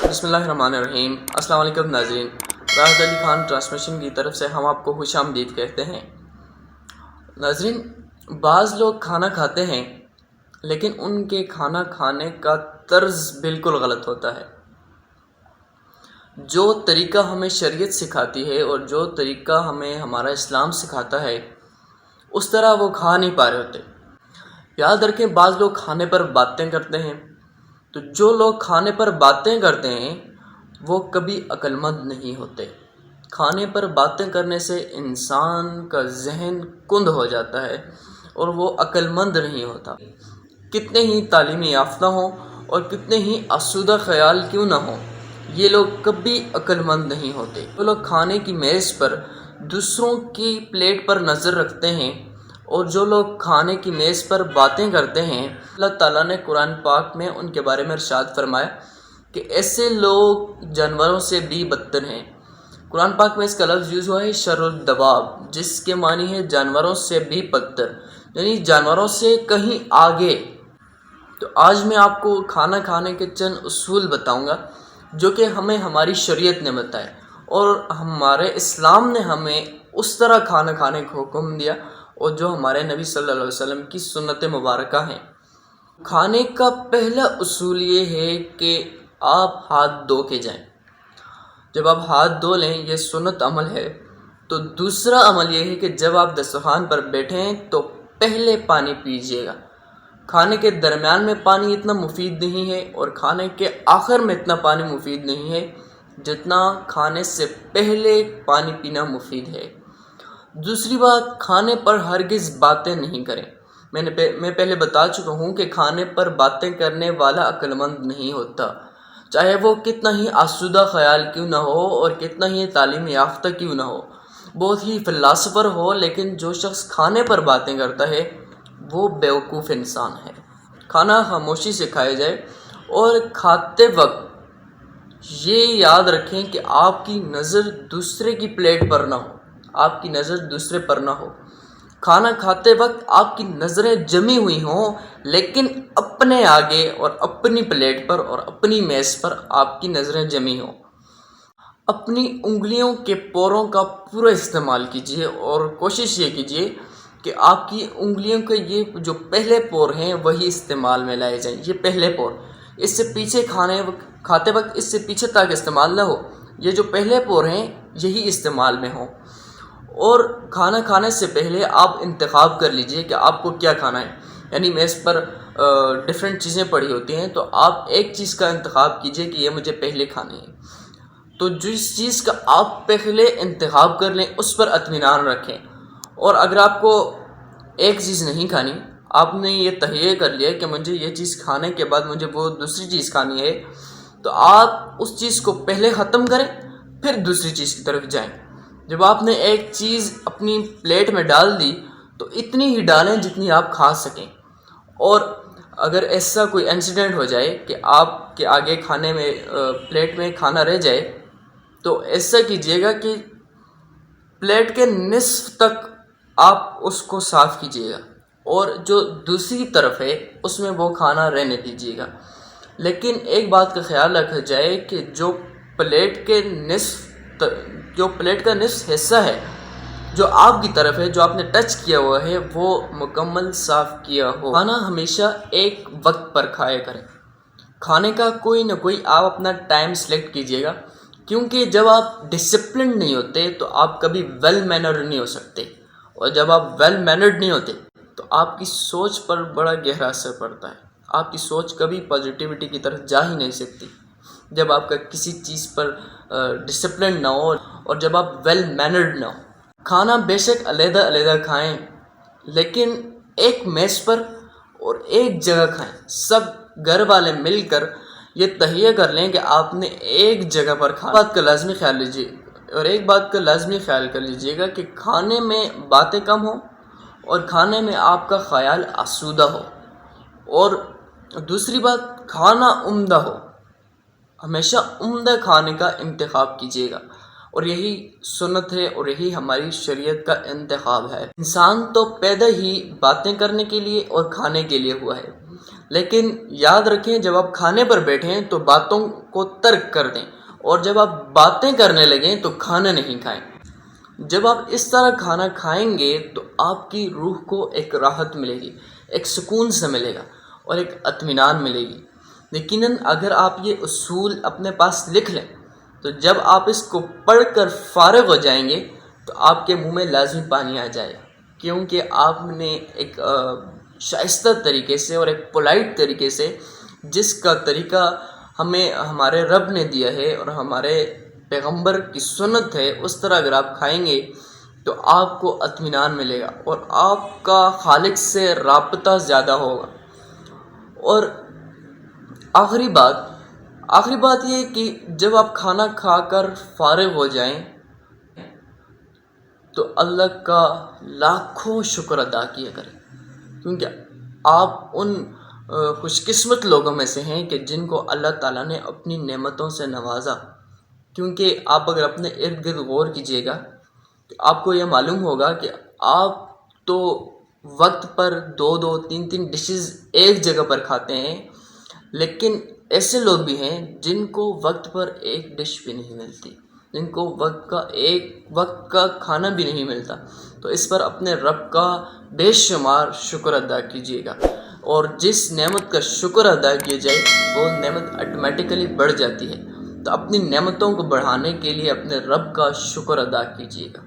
بسم اللہ الرحمن الرحیم۔ السلام علیکم ناظرین، راحت علی خان ٹرانسمیشن کی طرف سے ہم آپ کو خوش آمدید کہتے ہیں۔ ناظرین، بعض لوگ کھانا کھاتے ہیں لیکن ان کے کھانا کھانے کا طرز بالکل غلط ہوتا ہے۔ جو طریقہ ہمیں شریعت سکھاتی ہے اور جو طریقہ ہمیں ہمارا اسلام سکھاتا ہے اس طرح وہ کھا نہیں پا رہے ہوتے۔ یاد رکھیں، بعض لوگ کھانے پر باتیں کرتے ہیں، تو جو لوگ کھانے پر باتیں کرتے ہیں وہ کبھی عقل مند نہیں ہوتے۔ کھانے پر باتیں کرنے سے انسان کا ذہن کند ہو جاتا ہے اور وہ عقل مند نہیں ہوتا۔ کتنے ہی تعلیمی یافتہ ہوں اور کتنے ہی آسودہ خیال کیوں نہ ہوں، یہ لوگ کبھی عقل مند نہیں ہوتے۔ وہ لوگ کھانے کی میز پر دوسروں کی پلیٹ پر نظر رکھتے ہیں، اور جو لوگ کھانے کی میز پر باتیں کرتے ہیں، اللہ تعالیٰ نے قرآن پاک میں ان کے بارے میں ارشاد فرمایا کہ ایسے لوگ جانوروں سے بھی بدتر ہیں۔ قرآن پاک میں اس کا لفظ یوز ہوا ہے شر الدواب، جس کے معنی ہے جانوروں سے بھی بدتر، یعنی جانوروں سے کہیں آگے۔ تو آج میں آپ کو کھانا کھانے کے چند اصول بتاؤں گا جو کہ ہمیں ہماری شریعت نے بتائے، اور ہمارے اسلام نے ہمیں اس طرح کھانا کھانے کا حکم دیا، اور جو ہمارے نبی صلی اللہ علیہ وسلم کی سنت مبارکہ ہیں۔ کھانے کا پہلا اصول یہ ہے کہ آپ ہاتھ دھو کے جائیں۔ جب آپ ہاتھ دھو لیں، یہ سنت عمل ہے۔ تو دوسرا عمل یہ ہے کہ جب آپ دسترخوان پر بیٹھیں تو پہلے پانی پیجیے گا۔ کھانے کے درمیان میں پانی اتنا مفید نہیں ہے اور کھانے کے آخر میں اتنا پانی مفید نہیں ہے جتنا کھانے سے پہلے پانی پینا مفید ہے۔ دوسری بات، کھانے پر ہرگز باتیں نہیں کریں۔ میں پہلے بتا چکا ہوں کہ کھانے پر باتیں کرنے والا عقل مند نہیں ہوتا، چاہے وہ کتنا ہی آسودہ خیال کیوں نہ ہو اور کتنا ہی تعلیم یافتہ کیوں نہ ہو، بہت ہی فلاسفر ہو، لیکن جو شخص کھانے پر باتیں کرتا ہے وہ بیوقوف انسان ہے۔ کھانا خاموشی سے کھایا جائے، اور کھاتے وقت یہ یاد رکھیں کہ آپ کی نظر دوسرے کی پلیٹ پر نہ ہو، آپ کی نظر دوسرے پر نہ ہو۔ کھانا کھاتے وقت آپ کی نظریں جمی ہوئی ہوں، لیکن اپنے آگے اور اپنی پلیٹ پر اور اپنی میز پر آپ کی نظریں جمی ہوں۔ اپنی انگلیوں کے پوروں کا پورا استعمال کیجیے، اور کوشش یہ کیجیے کہ آپ کی انگلیوں کے یہ جو پہلے پور ہیں وہی استعمال میں لائے جائیں۔ یہ پہلے پور، اس سے پیچھے کھاتے وقت اس سے پیچھے تک استعمال نہ ہو، یہ جو پہلے پور ہیں یہی استعمال میں ہوں۔ اور کھانا کھانے سے پہلے آپ انتخاب کر لیجئے کہ آپ کو کیا کھانا ہے، یعنی میز پر ڈیفرنٹ چیزیں پڑی ہوتی ہیں، تو آپ ایک چیز کا انتخاب کیجئے کہ یہ مجھے پہلے کھانی ہے۔ تو جس چیز کا آپ پہلے انتخاب کر لیں اس پر اطمینان رکھیں، اور اگر آپ کو ایک چیز نہیں کھانی، آپ نے یہ تہیہ کر لیا کہ مجھے یہ چیز کھانے کے بعد مجھے وہ دوسری چیز کھانی ہے، تو آپ اس چیز کو پہلے ختم کریں پھر دوسری چیز کی طرف جائیں۔ جب آپ نے ایک چیز اپنی پلیٹ میں ڈال دی تو اتنی ہی ڈالیں جتنی آپ کھا سکیں، اور اگر ایسا کوئی انسیڈنٹ ہو جائے کہ آپ کے آگے کھانے میں پلیٹ میں کھانا رہ جائے، تو ایسا کیجیے گا کہ پلیٹ کے نصف تک آپ اس کو صاف کیجیے گا، اور جو دوسری طرف ہے اس میں وہ کھانا رہنے دیجیے گا۔ لیکن ایک بات کا خیال رکھا جائے کہ جو پلیٹ کا نصف حصہ ہے جو آپ کی طرف ہے، جو آپ نے ٹچ کیا ہوا ہے، وہ مکمل صاف کیا ہو۔ کھانا ہمیشہ ایک وقت پر کھایا کریں۔ کھانے کا کوئی نہ کوئی آپ اپنا ٹائم سلیکٹ کیجیے گا، کیونکہ جب آپ ڈسپلنڈ نہیں ہوتے تو آپ کبھی ویل مینرڈ نہیں ہو سکتے، اور جب آپ ویل مینرڈ نہیں ہوتے تو آپ کی سوچ پر بڑا گہرا اثر پڑتا ہے۔ آپ کی سوچ کبھی پازیٹیوٹی کی طرف جا ہی نہیں سکتی جب آپ کا کسی چیز پر ڈسپلن نہ ہو، اور جب آپ ویل مینرڈ نہ ہو۔ کھانا بے شک علیحدہ علیحدہ کھائیں، لیکن ایک میز پر اور ایک جگہ کھائیں۔ سب گھر والے مل کر یہ تہیہ کر لیں کہ آپ نے ایک جگہ پر کھانا۔ ایک بات کا لازمی خیال کر لیجئے گا کہ کھانے میں باتیں کم ہوں اور کھانے میں آپ کا خیال آسودہ ہو، اور دوسری بات، کھانا عمدہ ہو۔ ہمیشہ عمدہ کھانے کا انتخاب کیجیے گا، اور یہی سنت ہے اور یہی ہماری شریعت کا انتخاب ہے۔ انسان تو پیدا ہی باتیں کرنے کے لیے اور کھانے کے لیے ہوا ہے۔ لیکن یاد رکھیں جب آپ کھانے پر بیٹھیں تو باتوں کو ترک کر دیں، اور جب آپ باتیں کرنے لگیں تو کھانا نہیں کھائیں۔ جب آپ اس طرح کھانا کھائیں گے تو آپ کی روح کو ایک راحت ملے گی، ایک سکون سے ملے گا اور ایک اطمینان ملے گی۔ یقیناً اگر آپ یہ اصول اپنے پاس لکھ لیں تو جب آپ اس کو پڑھ کر فارغ ہو جائیں گے تو آپ کے منہ میں لازمی پانی آ جائے گا، کیونکہ آپ نے ایک شائستہ طریقے سے اور ایک پولائٹ طریقے سے، جس کا طریقہ ہمیں ہمارے رب نے دیا ہے اور ہمارے پیغمبر کی سنت ہے، اس طرح اگر آپ کھائیں گے تو آپ کو اطمینان ملے گا اور آپ کا خالق سے رابطہ زیادہ ہوگا۔ اور آخری بات یہ کہ جب آپ کھانا کھا کر فارغ ہو جائیں تو اللہ کا لاکھوں شکر ادا کیا کریں، کیونکہ آپ ان خوش قسمت لوگوں میں سے ہیں کہ جن کو اللہ تعالیٰ نے اپنی نعمتوں سے نوازا۔ کیونکہ آپ اگر اپنے ارد گرد غور کیجیے گا تو آپ کو یہ معلوم ہوگا کہ آپ تو وقت پر 2-3 ڈشز ایک جگہ پر کھاتے ہیں، لیکن ایسے لوگ بھی ہیں جن کو وقت پر ایک ڈش بھی نہیں ملتی، جن کو وقت کا کھانا بھی نہیں ملتا۔ تو اس پر اپنے رب کا بے شمار شکر ادا کیجیے گا، اور جس نعمت کا شکر ادا کیا جائے وہ نعمت آٹومیٹیکلی بڑھ جاتی ہے۔ تو اپنی نعمتوں کو بڑھانے کے لیے اپنے رب کا شکر ادا کیجیے گا۔